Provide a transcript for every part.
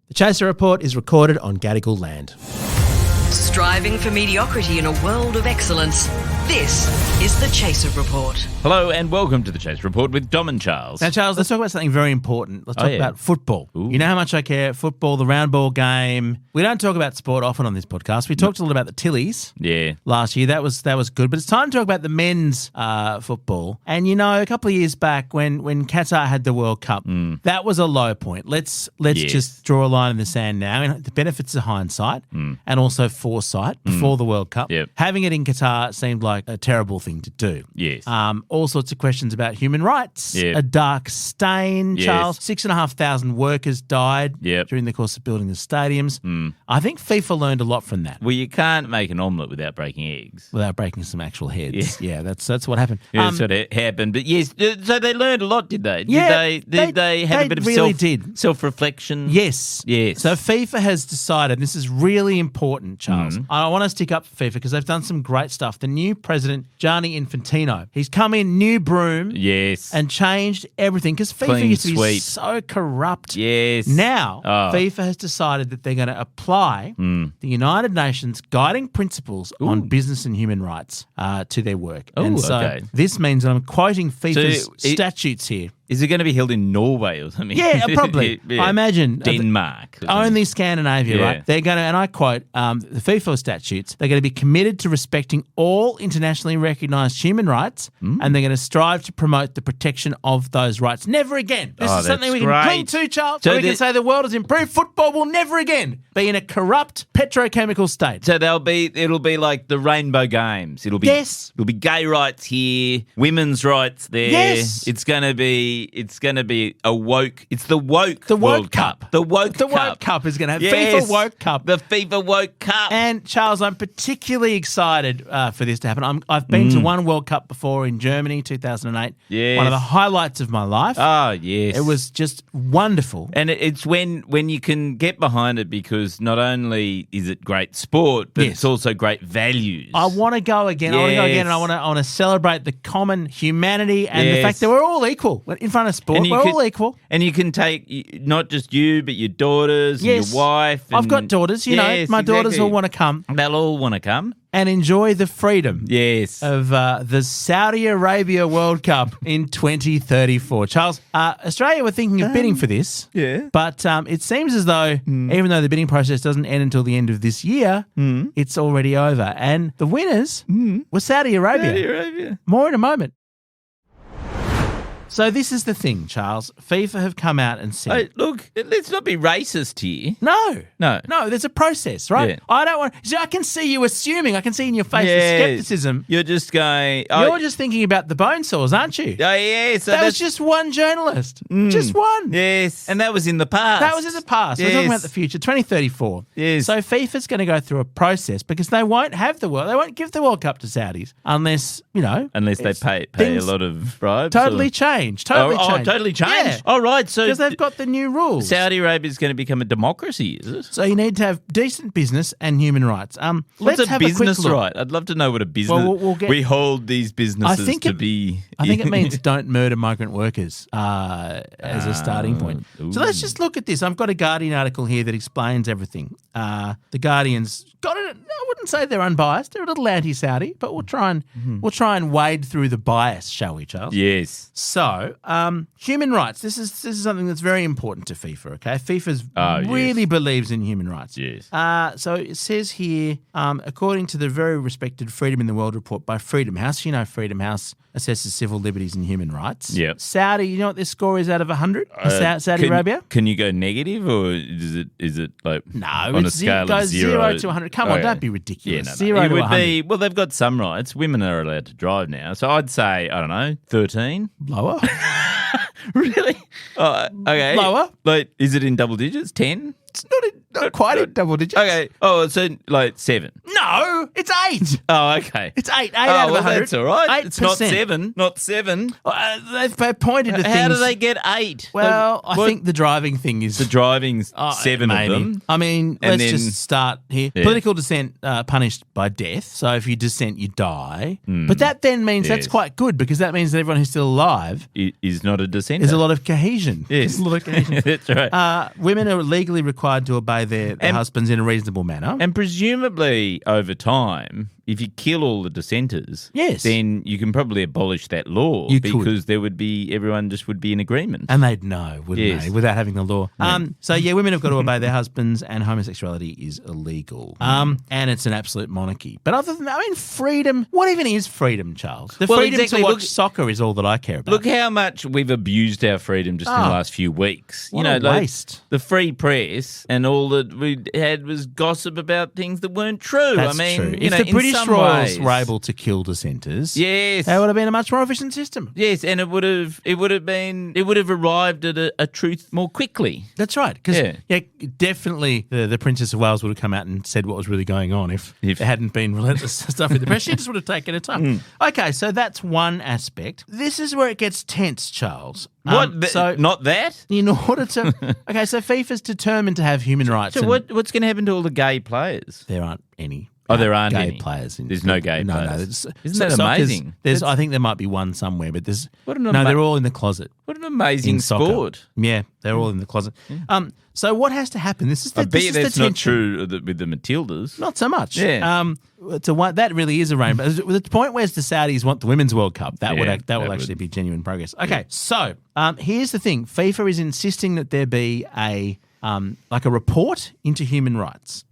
The Chaser Report is recorded on Gadigal land. Striving for mediocrity in a world of excellence. This is the Chaser Report. Hello and welcome to the Chaser Report with Dom and Charles. Now, Charles, let's talk about something very important. Let's talk about football. Ooh. You know how much I care. Football, the round ball game. We don't talk about sport often on this podcast. We talked a little about the Tillies last year. That was good. But it's time to talk about the men's football. And, you know, a couple of years back when Qatar had the World Cup, that was a low point. Let's just draw a line in the sand now. And the benefits of hindsight and also foresight before the World Cup. Yep. Having it in Qatar seemed like a terrible thing to do. Yes. All sorts of questions about human rights. Yep. A dark stain, Yes. Charles. 6,500 workers died during the course of building the stadiums. I think FIFA learned a lot from that. Well, you can't make an omelette without breaking eggs. Without breaking some actual heads. Yeah, that's what happened. Yeah, that's what happened. But yes, so they learned a lot, did they? Did they have a bit of self-reflection? Yes. Yes. So FIFA has decided, this is really important, Charles. I want to stick up for FIFA because they've done some great stuff. The new president, Gianni Infantino, he's come in, new broom. Yes. And changed everything because FIFA Clean used to be sweep. so corrupt. Yes. Now, FIFA has decided that they're going to apply the United Nations guiding principles on business and human rights to their work. And so this means that I'm quoting FIFA's statutes here. Is it going to be held in Norway or something? Yeah, probably. Yeah. I imagine. Denmark. Only Scandinavia, right? They're going to, and I quote, the FIFA statutes, they're going to be committed to respecting all internationally recognised human rights and they're going to strive to promote the protection of those rights. Never again. This is something we can cling to, Charles. So we can say the world has improved. Football will never again be in a corrupt petrochemical state. So it'll be like the Rainbow Games. It'll be gay rights here, women's rights there. Yes. It's going to be a woke. It's the woke World Cup. The woke Cup is going to have FIFA Woke Cup. The FIFA Woke Cup. And Charles, I'm particularly excited for this to happen. I've been to one World Cup before in Germany, 2008. Yes. One of the highlights of my life. Oh, yes. It was just wonderful. And it's when you can get behind it because not only is it great sport, but it's also great values. I want to go again. Yes. I want to go again, and I want to celebrate the common humanity and the fact that we're all equal in front of sport. We're all equal. And you can take not just you, but your daughters and your wife. I've got daughters. You know, my daughters all want to come. They'll all want to come. And enjoy the freedom of the Saudi Arabia World Cup in 2034. Charles, Australia were thinking of bidding for this, but it seems as though, even though the bidding process doesn't end until the end of this year, it's already over. And the winners were Saudi Arabia. More in a moment. So this is the thing, Charles. FIFA have come out and said... Hey, look, let's not be racist here. No, there's a process, right? Yeah. I don't want... See, I can see you assuming. I can see in your face the skepticism. You're just going... You're just thinking about the bone saws, aren't you? Oh, yes. That was just one journalist. Just one. Yes. And that was in the past. That was in the past. We're talking about the future, 2034. Yes. So FIFA's going to go through a process because they won't have the World... They won't give the World Cup to Saudis unless, you know... Unless they pay a lot of bribes. Totally change. Totally change. Yeah. Oh, right. So because they've got the new rules. Saudi Arabia is going to become a democracy, is it? So you need to have decent business and human rights. What's let's a have business a quick look. right? I'd love to know what a business. We'll get, we hold these businesses to be. I think it means don't murder migrant workers as a starting point. So let's just look at this. I've got a Guardian article here that explains everything. The Guardian's got it. I wouldn't say they're unbiased. They're a little anti-Saudi, but we'll try and wade through the bias, shall we, Charles? Yes. So, human rights. This is something that's very important to FIFA. Okay, FIFA really believes in human rights. Yes. So it says here, according to the very respected Freedom in the World report by Freedom House, you know, Freedom House assesses civil liberties and human rights. Yep. Saudi, you know what their score is out of 100? Saudi Arabia? Can you go negative or is it like on a scale it goes of 0 to 100? Come on, don't be ridiculous. Yeah, no. 0 to 100. Well, they've got some rights. Women are allowed to drive now. So I'd say, I don't know, 13? Lower. Really? Okay. Lower. Like, is it in double digits? 10? It's not in, not quite in double digits. Okay. Oh, so like 7. No, it's 8. Oh, okay. It's 8. 8 out of 100. That's all right. 8%. It's not 7. Not 7. They've pointed to things. How do they get 8? Well, I think the driving thing is... The driving's 7 maybe. of them. I mean, And let's then- just start here. Yeah. Political dissent punished by death. So if you dissent, you die. But that then means that's Yes. quite good because that means that everyone who's still alive Is not a dissenter. there's a lot of cohesion. Yes. There's a lot of cohesion. That's right. Women are legally required to obey their husbands in a reasonable manner. And presumably over time, if you kill all the dissenters, Yes. then you can probably abolish that law You could. because there would be everyone just would be in agreement. And they'd know, wouldn't Yes. they, without having the law. So, women have got to obey their husbands and homosexuality is illegal. And it's an absolute monarchy. But other than that, I mean, freedom, what even is freedom, Charles? The Well, freedom exactly. to watch Look- soccer is all that I care about. Look how much we've abused our freedom just in the last few weeks. What a waste. The free press and all that we had was gossip about things that weren't true. That's I mean, true. you If know, the in British some royals ways- were able to kill dissenters, Yes. that would have been a much more efficient system. Yes, and it would have arrived at a truth more quickly. That's right. Because Yeah. definitely the Princess of Wales would have come out and said what was really going on if there hadn't been relentless stuff in the press. She just would have taken her time. Okay, so that's one aspect. This is where it gets tense, Charles. So Not that? in order to okay, so FIFA's determined to have human rights. So and what's going to happen to all the gay players? there aren't any. Oh, there aren't gay any. players. There's no gay No, players. no. Isn't that soccer's- amazing? I think there might be one somewhere, but there's What an no. ama- They're all in the closet. What an amazing In soccer. sport. Yeah, they're all in the closet. So what has to happen? This is the I this bet is the that's not tension. true with the Matildas. Not so much. Yeah. That really is a rainbow. The point where the Saudis want the Women's World Cup, that will would. actually be genuine progress. Okay, so here's the thing: FIFA is insisting that there be a report into human rights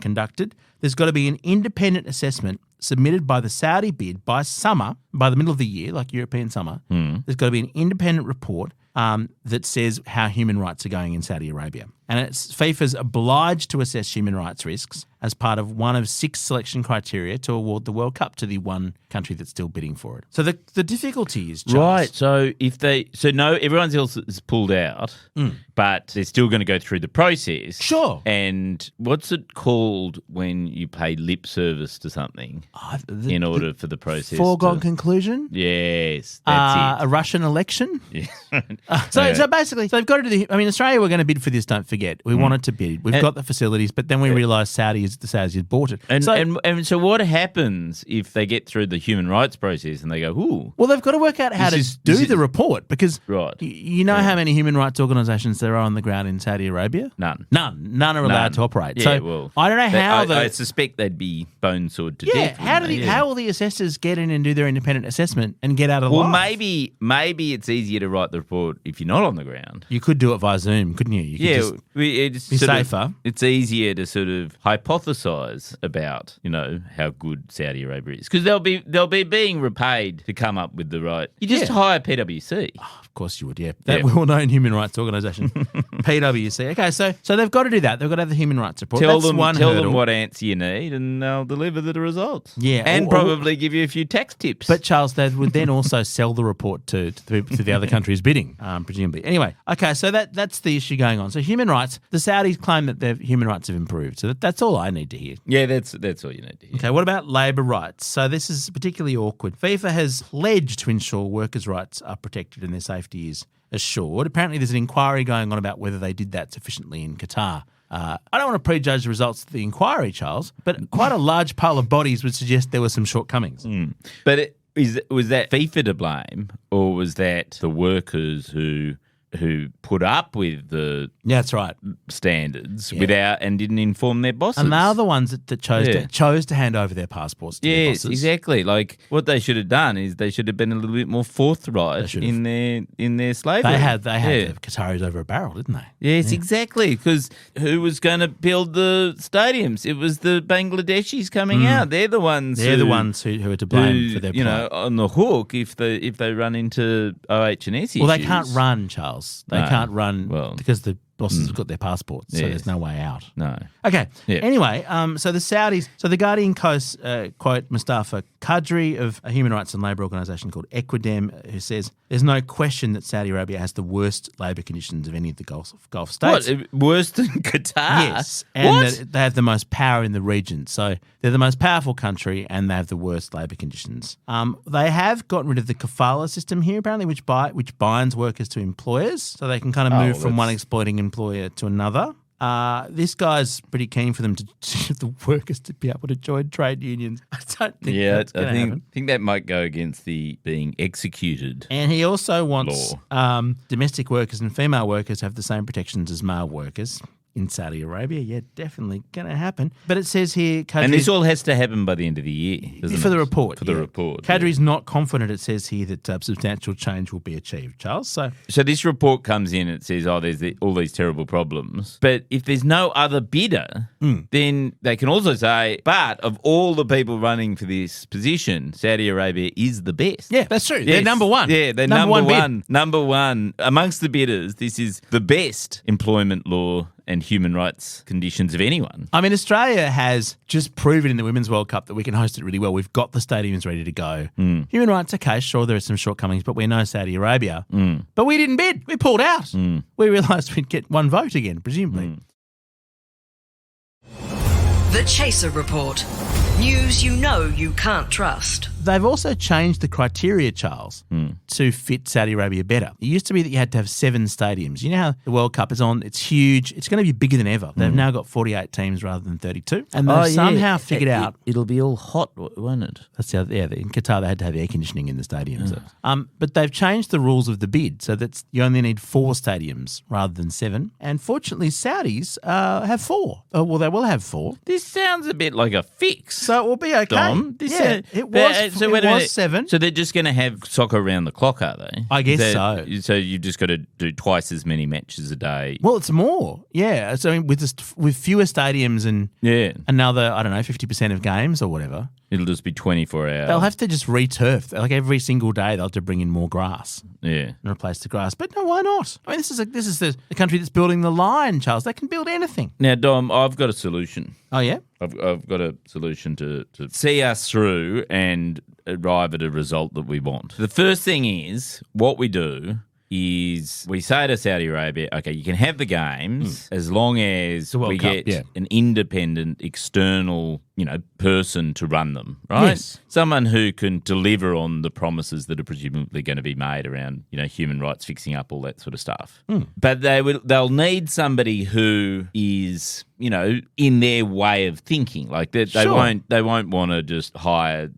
conducted. There's got to be an independent assessment submitted by the Saudi bid by the middle of the year, like European summer. There's got to be an independent report that says how human rights are going in Saudi Arabia. And FIFA's obliged to assess human rights risks as part of one of 6 selection criteria to award the World Cup to the one country that's still bidding for it. So the difficulty is, Charles, Right. So no, everyone else is pulled out, but they're still going to go through the process. Sure. And what's it called when you pay lip service to something in order for the process? foregone conclusion. Yes, that's A Russian election. it. So basically, they've got to do Australia were going to bid for this, don't forget. We wanted to bid. We've got the facilities, but then we realised the Saudis had bought it. And so what happens if they get through the human rights process and they go, ooh, well, they've got to work out how to do the report because Right. you know how many human rights organisations there are on the ground in Saudi Arabia? None. None are allowed to operate. Yeah, so well, I don't know how I suspect they'd be bonesawed to yeah, death. how will the assessors get in and do their independent assessment and get out of Well, life? maybe it's easier to write the report if you're not on the ground. You could do it via Zoom, couldn't you? You could just it's be sort of- safer. It's easier to sort of hypothesize about, how good Saudi Arabia is because they'll be being repaid to come up with the right. You just hire PwC. Of course you would, yeah. That well-known human rights organisation, PwC. Okay, so they've got to do that. They've got to have the human rights report. Tell That's one them hurdle. what answer you need, and they'll deliver the results. Yeah, and or- probably give you a few tax tips. But Charles, they would then also sell the report to the other countries bidding, presumably. Anyway, okay, so that's the issue going on. So human rights, the Saudis claim that their human rights have improved. So that's all I need to hear. yeah, that's all you need to hear. Okay, what about labour rights? So this is particularly awkward. FIFA has pledged to ensure workers' rights are protected and their safety is assured. Apparently there's an inquiry going on about whether they did that sufficiently in Qatar. I don't want to prejudge the results of the inquiry, Charles, but quite a large pile of bodies would suggest there were some shortcomings. But was that FIFA to blame, or was that the workers who put up with the Yeah, that's right. standards without and didn't inform their bosses? And they're the ones that chose to hand over their passports to their Yes, bosses. exactly. Like what they should have done is they should have been a little bit more forthright in their slavery. They had the Qataris over a barrel, didn't they? Yes, exactly. Because who was going to build the stadiums? It was the Bangladeshis coming out. They're the ones. They're the ones who are to blame for their plight. on the hook if they run into OH&S issues. Well, they can't run, Charles. They can't run well. because the bosses have got their passports, so there's no way out. No. Okay. Yeah. Anyway, so the Saudis, so the Guardian quote Mustafa Kadri of a human rights and labour organisation called Equidem, who says there's no question that Saudi Arabia has the worst labour conditions of any of the Gulf states. What? Worse than Qatar? Yes. And that they have the most power in the region. So they're the most powerful country and they have the worst labour conditions. They have gotten rid of the kafala system here, apparently, which binds workers to employers, so they can kind of move from one exploiting employer to another. This guy's pretty keen for them to the workers to be able to join trade unions. I don't think that's going to happen. I think that might go against the being executed. And he also wants domestic workers and female workers to have the same protections as male workers. In Saudi Arabia, yeah, definitely going to happen. But it says here... and this all has to happen by the end of the year, for the report. For the report. Kadri's not confident, it says here, that substantial change will be achieved, Charles. So this report comes in and it says, there's all these terrible problems. But if there's no other bidder, then they can also say, but of all the people running for this position, Saudi Arabia is the best. Yeah, that's true. Yes. They're number one. Yeah, they're number one. Number one. Amongst the bidders, this is the best employment law and human rights conditions of anyone. I mean, Australia has just proven in the Women's World Cup that we can host it really well. We've got the stadiums ready to go. Human rights, okay, sure, there are some shortcomings, but we're no Saudi Arabia. But we didn't bid. We pulled out. We realised we'd get one vote again, presumably. The Chaser Report. News you know you can't trust. They've also changed the criteria, Charles, to fit Saudi Arabia better. It used to be that you had to have 7 stadiums. You know how the World Cup is on? It's huge. It's going to be bigger than ever. They've now got 48 teams rather than 32. And they've somehow figured out... It'll be all hot, won't it? That's the other, in Qatar, they had to have air conditioning in the stadiums. But they've changed the rules of the bid so that you only need 4 stadiums rather than 7. And fortunately, Saudis have 4. Well, they will have 4. This sounds a bit like a fix. So it will be okay. Dom, it was 7. So they're just going to have soccer around the clock, are they? I guess so. So you've just got to do twice as many matches a day. Well, it's more. Yeah. So with fewer stadiums and another, 50% of games or whatever. It'll just be 24 hours. They'll have to just re-turf. Like every single day they'll have to bring in more grass. Yeah. And replace the grass. But no, why not? I mean, this is the country that's building the line, Charles. They can build anything. Now, Dom, I've got a solution. Oh, yeah? I've got a solution to see us through and arrive at a result that we want. The first thing is, what we do is we say to Saudi Arabia, okay, you can have the games as long as we get an independent, external, person to run them, right? Yes. Someone who can deliver on the promises that are presumably going to be made around, human rights, fixing up, all that sort of stuff. But they'll need somebody who is, in their way of thinking. Like they won't want to just hire,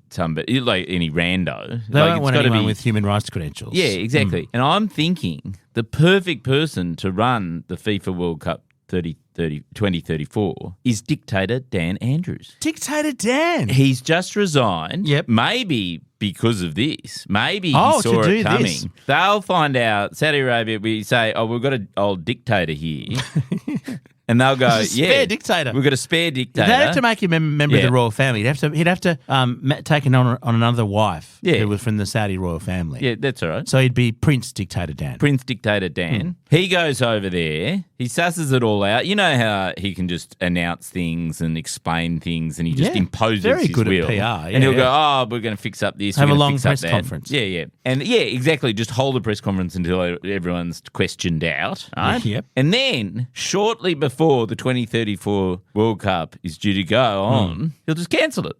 somebody like any rando. They won't want anyone with human rights credentials. Yeah, exactly. And I'm thinking the perfect person to run the FIFA World Cup 2034 is dictator Dan Andrews. Dictator Dan? He's just resigned. Yep. Maybe because of this. Maybe he saw it coming. This. They'll find out. Saudi Arabia, we say, we've got an old dictator here. And they'll go, spare dictator. We've got a spare dictator. They'd have to make him a member of the royal family. He'd have to take on another wife who was from the Saudi royal family. Yeah, that's all right. So he'd be Prince Dictator Dan. Prince Dictator Dan. He goes over there. He susses it all out. You know how he can just announce things and explain things and he just imposes Very his good will. at PR. And he'll go, we're going to fix up this. Have we're a gonna long fix up press that. conference. Yeah. And exactly. Just hold a press conference until everyone's questioned out. Right? Yep. And then shortly before the 2034 World Cup is due to go on, he'll just cancel it.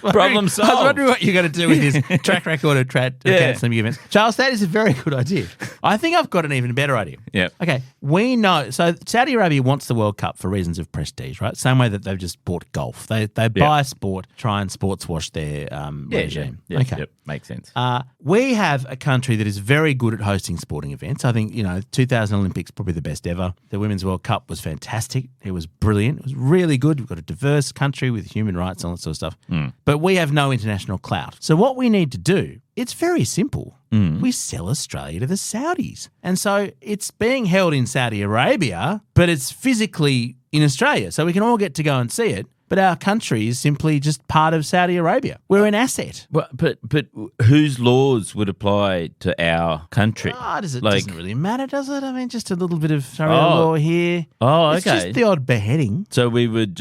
Problem solved. I was wondering what you're going to do with his track record of cancelling events. Charles, that is a very good idea. I think I've got an even better idea. Yeah. Okay, we know. So Saudi Arabia wants the World Cup for reasons of prestige, right? Same way that they've just bought golf. They buy sport, try and sports wash their regime. Yeah. Okay. Yep. Makes sense. We have a country that is very good at hosting sporting events. I think, 2000 Olympics, probably the best ever. The Women's World Cup was fantastic. It was brilliant. It was really good. We've got a diverse country with human rights and all that sort of stuff. But we have no international clout. So what we need to do, it's very simple. We sell Australia to the Saudis. And so it's being held in Saudi Arabia, but it's physically in Australia. So we can all get to go and see it. but our country is simply just part of Saudi Arabia. We're an asset. But whose laws would apply to our country? Doesn't really matter, does it? I mean, just a little bit of Sharia law here. Oh, okay. It's just the odd beheading. So we would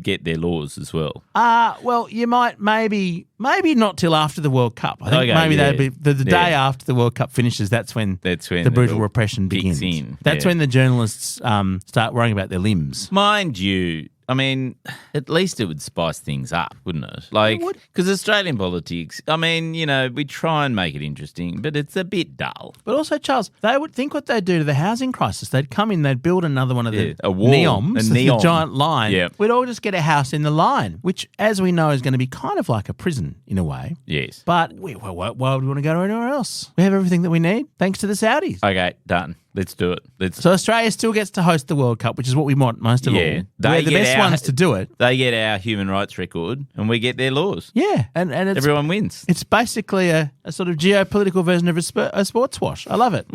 get their laws as well. Well, you might maybe not till after the World Cup. I think maybe that'd be the day after the World Cup finishes. That's when the brutal repression begins. That's when the journalists start worrying about their limbs. Mind you, I mean, at least it would spice things up, wouldn't it? Like, because Australian politics, I mean, we try and make it interesting, but it's a bit dull. But also, Charles, they would think what they'd do to the housing crisis. They'd come in, they'd build another one of the neoms, the giant line. Yeah. We'd all just get a house in the line, which, as we know, is going to be kind of like a prison in a way. Yes. But why would we want to go to anywhere else? We have everything that we need, thanks to the Saudis. Okay, done. Let's do it. So Australia still gets to host the World Cup, which is what we want most of all. We're the best ones to do it. They get our human rights record and we get their laws. Yeah. And it's, everyone wins. It's basically a sort of geopolitical version of a sports wash. I love it.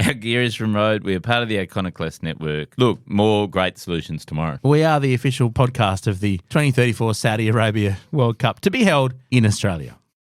Our gear is from Road. We are part of the Iconoclast Network. Look, more great solutions tomorrow. We are the official podcast of the 2034 Saudi Arabia World Cup to be held in Australia.